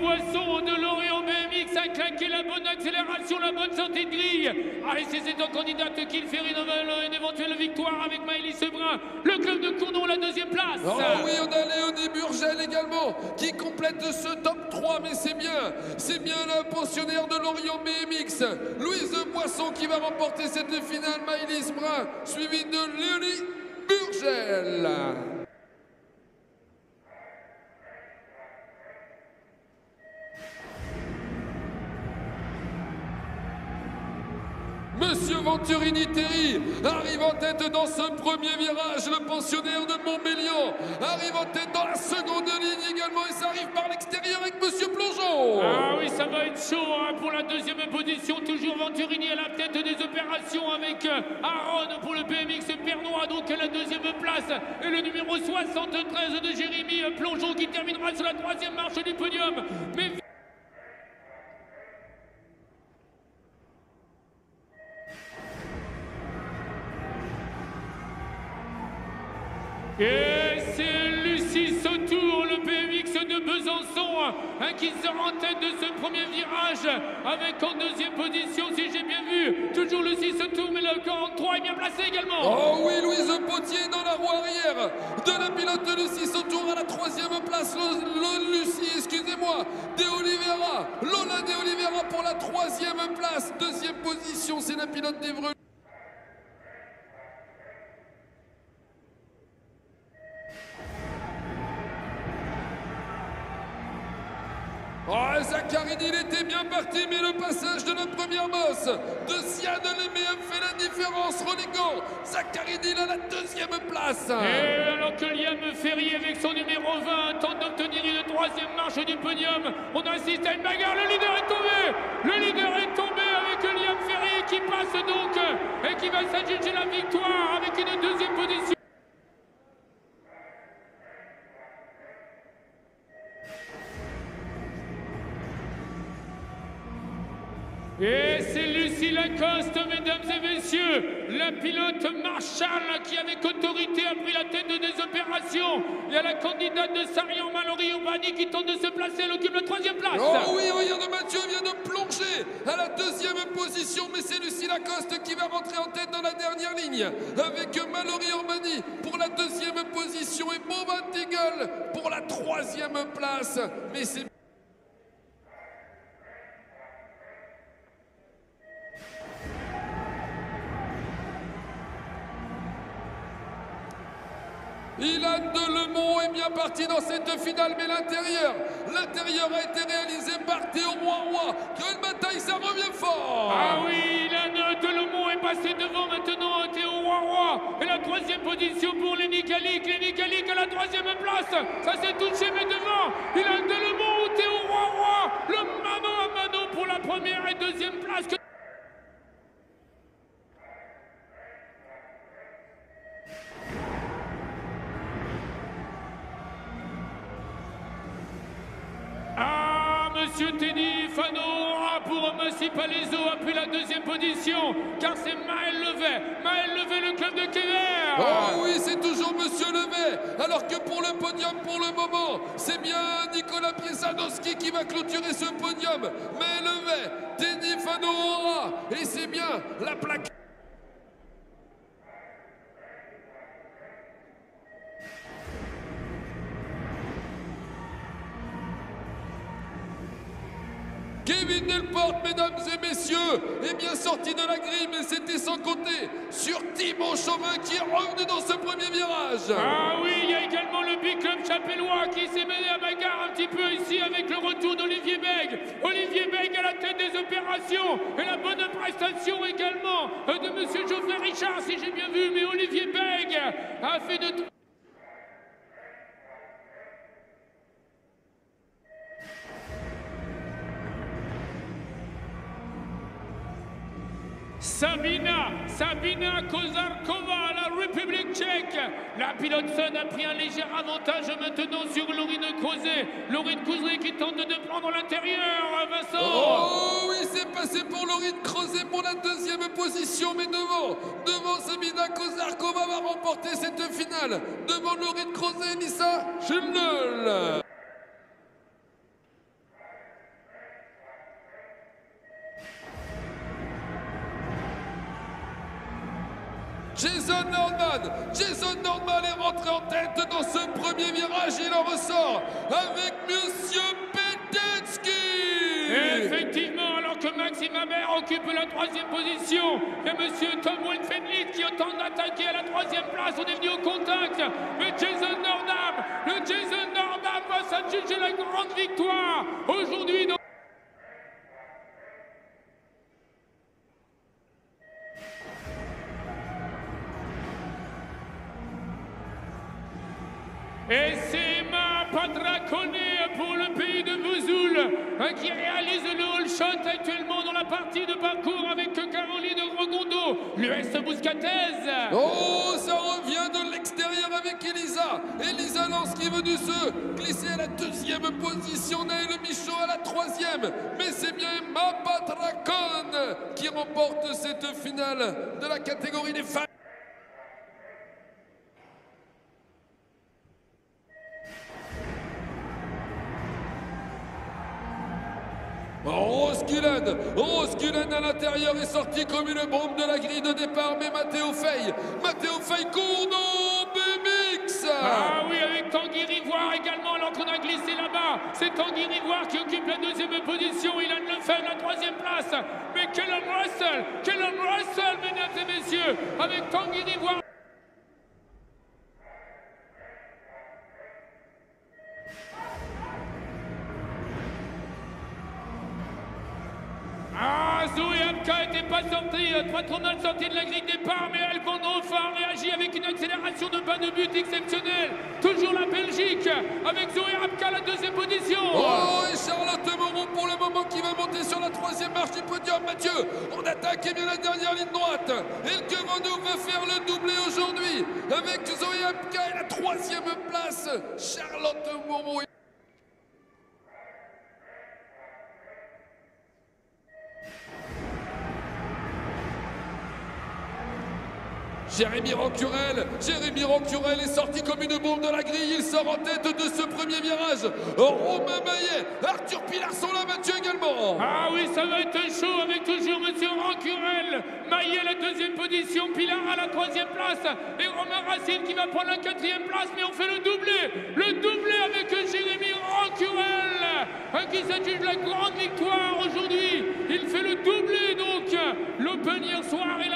Boisson de Lorient BMX a claqué la bonne accélération, la bonne sortie de grille. Allez, c'est cette candidate qui fait une éventuelle victoire avec Maëlys Brun. Le club de Cournon, la deuxième place. Oh oui, on a Léonie Burgel également qui complète ce top 3, mais c'est bien la pensionnaire de Lorient BMX, Louise Boisson qui va remporter cette finale, Maëlys Brun, suivie de Léonie Burgel. Monsieur Venturini Terry arrive en tête dans ce premier virage. Le pensionnaire de Montbéliard arrive en tête dans la seconde ligne également. Et ça arrive par l'extérieur avec Monsieur Plongeon. Ah oui, ça va être chaud hein, pour la deuxième position. Toujours Venturini à la tête des opérations avec Aaron pour le BMX Pernois. Donc à la deuxième place. Et le numéro 73 de Jérémy Plongeon qui terminera sur la troisième marche du podium. Mais et c'est Lucie Sautour, le BMX de Besançon, qui sort en tête de ce premier virage, avec en deuxième position, si j'ai bien vu, toujours Lucie Sautour, mais le 43 est bien placé également. Oh oui, Louise Potier dans la roue arrière de la pilote de Lucie Sautour à la troisième place. Lucie, excusez-moi, De Oliveira, Lola De Oliveira pour la troisième place. Deuxième position, c'est la pilote d'Évreux. Oh, Zaccarini, il était bien parti, mais le passage de la première bosse de Sian Leméem fait la différence. Relégant, Zaccarini à la deuxième place. Et alors que Liam Ferry avec son numéro 20 tente d'obtenir une troisième marche du podium, on assiste à une bagarre, le leader est tombé. Le leader est tombé avec Liam Ferry qui passe donc et qui va s'adjuger la victoire avec une deuxième position. Et c'est Lucie Lacoste, mesdames et messieurs, la pilote Marshall qui avec autorité a pris la tête des opérations. Il y a la candidate de Sarian Mallory Urbani qui tente de se placer, elle occupe la troisième place. Oh oui, regarde, Mathieu vient de plonger à la deuxième position, mais c'est Lucie Lacoste qui va rentrer en tête dans la dernière ligne avec Mallory Urbani pour la deuxième position et Boba Tegel pour la troisième place. Mais c'est Ilan Delemont est bien parti dans cette finale, mais l'intérieur a été réalisé par Théo Roy. Quelle bataille, ça revient fort. Ah oui, Ilan Delemont est passé devant maintenant Théo Roy. Et la troisième position pour Lenny Calic. Lenny Calic à la troisième place. Ça s'est touché, mais devant Ilan Delemont ou Théo Roy. Le mano à mano pour la première et deuxième place. Monsieur Teddy Fano pour Messi Palaiso a pris la deuxième position car c'est Maël Levet, le club de Québec. Oh oui, c'est toujours Monsieur Levet, alors que pour le podium pour le moment, c'est bien Nicolas Piesanowski qui va clôturer ce podium. Maël Levet, Teddy Fano et c'est bien la plaque. Kevin Delporte, mesdames et messieurs, est bien sorti de la grille, mais c'était sans compter sur Thibaut Chauvin qui est revenu dans ce premier virage. Ah oui, il y a également le Big Club Chapellois qui s'est mêlé à bagarre un petit peu ici avec le retour d'Olivier Bègue. Olivier Bègue à la tête des opérations et la bonne prestation également de monsieur Geoffrey Richard, si j'ai bien vu, mais Olivier Bègue a fait de... Sabina Kozarkova, la République tchèque. La pilote Sun a pris un léger avantage maintenant sur Laurine Crozet. Laurine Crozet qui tente de prendre l'intérieur, Vincent. Oh oui, c'est passé pour Laurine Crozet pour la deuxième position, mais devant Sabina Kozarkova va remporter cette finale. Devant Laurine Crozet, Nissa Schindel. Jason Nordman est rentré en tête dans ce premier virage. Il en ressort avec Monsieur Petetsky. Et effectivement, alors que Maxime Haber occupe la 3e position, il y a Monsieur Tom Wenfenlit qui tente d'attaquer à la 3e place. On est venu au contact. Mais Jason Nordam va s'adjuger la grande victoire aujourd'hui. Et c'est Emma Padracone pour le pays de Vesoul qui réalise le all shot actuellement dans la partie de parcours avec Caroline Rogondo, l'US Bouscatez. Oh, ça revient de l'extérieur avec Elisa. Elisa Lance qui veut se glisser à la 2e position, Naël Michaud à la 3e. Mais c'est bien Emma Padracone qui remporte cette finale de la catégorie des femmes. Rose Cullen à l'intérieur est sorti comme une bombe de la grille de départ, mais Matteo Fey court dans BMX. Ah oui, avec Tanguy Rivoire également, alors qu'on a glissé là-bas. C'est Tanguy Rivoire qui occupe la 2e position, Ilan Lefebvre la 3e place. Mais Kellen Russell, mesdames et messieurs, avec Tanguy Rivoire. Ah, Zoé Apka n'était pas sortie, patronale sortie de la grille de départ, mais Alcondrofa a réagi avec une accélération de bas de but exceptionnelle. Toujours la Belgique, avec Zoé Apka la 2e position. Oh, et Charlotte Moreau pour le moment qui va monter sur la 3e marche du podium. Mathieu, on attaque et bien la dernière ligne droite. Elke Renaud va faire le doublé aujourd'hui, avec Zoé Apka et la 3e place. Charlotte Moreau. Jérémy Rancurel est sorti comme une bombe de la grille, il sort en tête de ce premier virage. Romain Maillet, Arthur Pilar sont là, Mathieu également. Ah oui, ça va être chaud avec toujours Monsieur Rancurel. Maillet la 2e position, Pilar à la 3e place et Romain Racine qui va prendre la 4e place, mais on fait le doublé avec Jérémy Rancurel qui s'adjuge la grande victoire aujourd'hui. Il fait le doublé donc, l'Open hier soir et